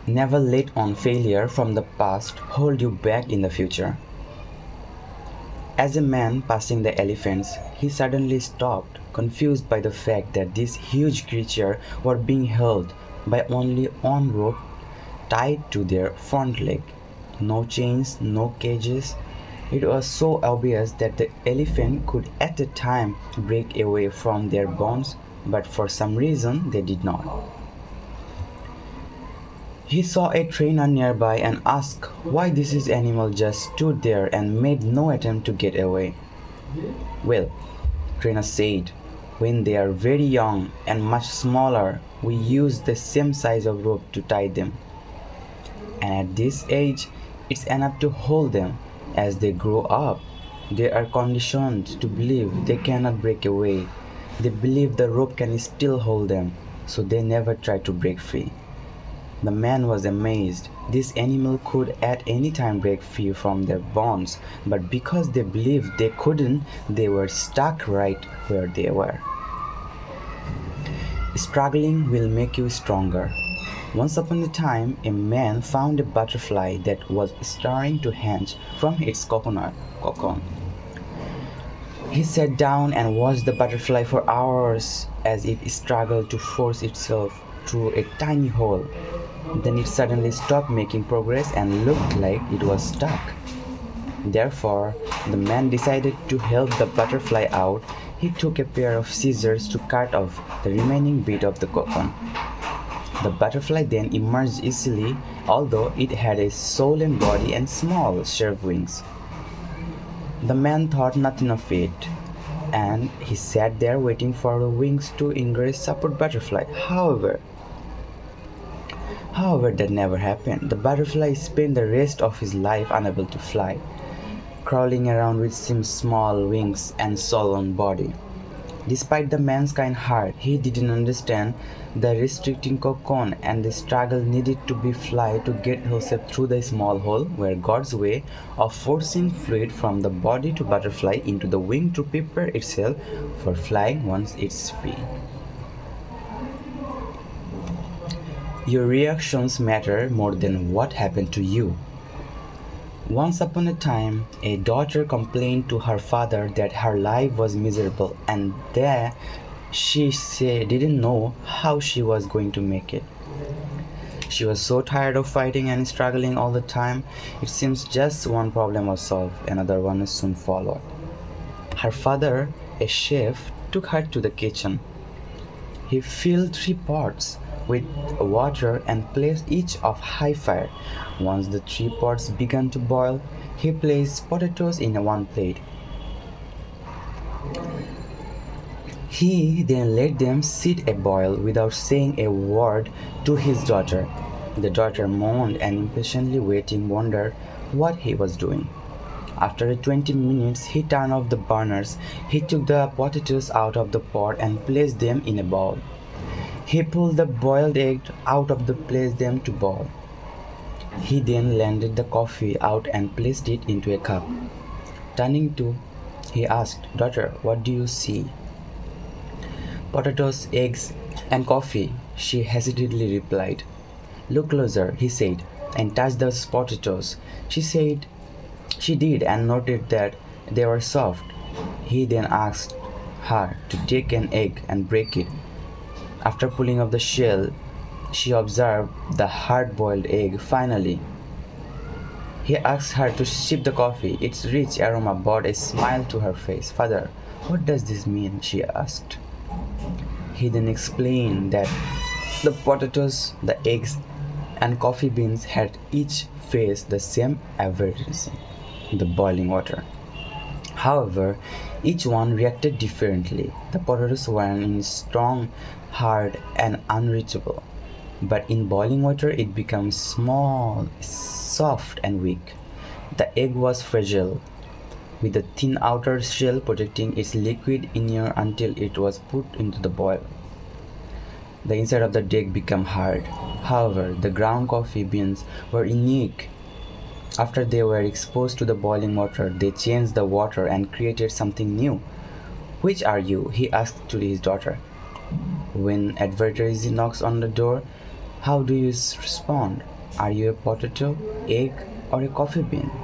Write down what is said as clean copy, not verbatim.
Never let on failure from the past hold you back in the future. As a man passing the elephants, he suddenly stopped, confused by the fact that these huge creatures were being held by only one rope tied to their front leg. No chains, no cages. It was so obvious that the elephant could at a time break away from their bonds, but for some reason they did not. He saw a trainer nearby and asked why this animal just stood there and made no attempt to get away. Well, trainer said, when they are very young and much smaller, we use the same size of rope to tie them. And at this age, it's enough to hold them. As they grow up, they are conditioned to believe they cannot break away. They believe the rope can still hold them, so they never try to break free. The man was amazed. This animal could at any time break free from their bonds, but because they believed they couldn't, they were stuck right where they were. Struggling will make you stronger. Once upon a time, a man found a butterfly that was starting to hatch from its cocoon. He sat down and watched the butterfly for hours as it struggled to force itself through a tiny hole. Then it suddenly stopped making progress and looked like it was stuck. Therefore, the man decided to help the butterfly out. He took a pair of scissors to cut off the remaining bit of the cocoon. The butterfly then emerged easily, although it had a swollen body and small, sharp wings. The man thought nothing of it, and he sat there waiting for the wings to encourage support butterfly. However, that never happened. The butterfly spent the rest of his life unable to fly, crawling around with some small wings and swollen body. Despite the man's kind heart, he didn't understand the restricting cocoon and the struggle needed to be fly to get himself through the small hole where God's way of forcing fluid from the body to butterfly into the wing to prepare itself for flying once it's free. Your reactions matter more than what happened to you. Once upon a time, a daughter complained to her father that her life was miserable and that didn't know how she was going to make it. She was so tired of fighting and struggling all the time. It seems just one problem was solved, another one soon followed. Her father, a chef, took her to the kitchen. He filled 3 pots with water and placed each of high fire. Once the 3 pots began to boil, he placed potatoes in one plate. He then let them sit a boil without saying a word to his daughter. The daughter moaned and impatiently waiting wondered what he was doing. After 20 minutes, he turned off the burners. He took the potatoes out of the pot and placed them in a bowl. He pulled the boiled egg out of the place them to boil. He then landed the coffee out and placed it into a cup. Turning to, he asked, "Daughter, what do you see?" "Potatoes, eggs, and coffee," she hesitantly replied. "Look closer," he said, and touched the potatoes. She did and noted that they were soft. He then asked her to take an egg and break it. After pulling off the shell, she observed the hard-boiled egg. Finally, he asked her to sip the coffee. Its rich aroma brought a smile to her face. "Father, what does this mean?" she asked. He then explained that the potatoes, the eggs, and coffee beans had each faced the same adversity, the boiling water. However, each one reacted differently. The potatoes were strong, hard, and unreachable, but in boiling water it becomes small, soft, and weak. The egg was fragile, with a thin outer shell protecting its liquid inner until it was put into the boil. The inside of the egg became hard. However, the ground coffee beans were unique. After they were exposed to the boiling water, they changed the water and created something new. "Which are you?" he asked to his daughter. "When adversity knocks on the door, how do you respond?" Are you a potato, egg, or a coffee bean?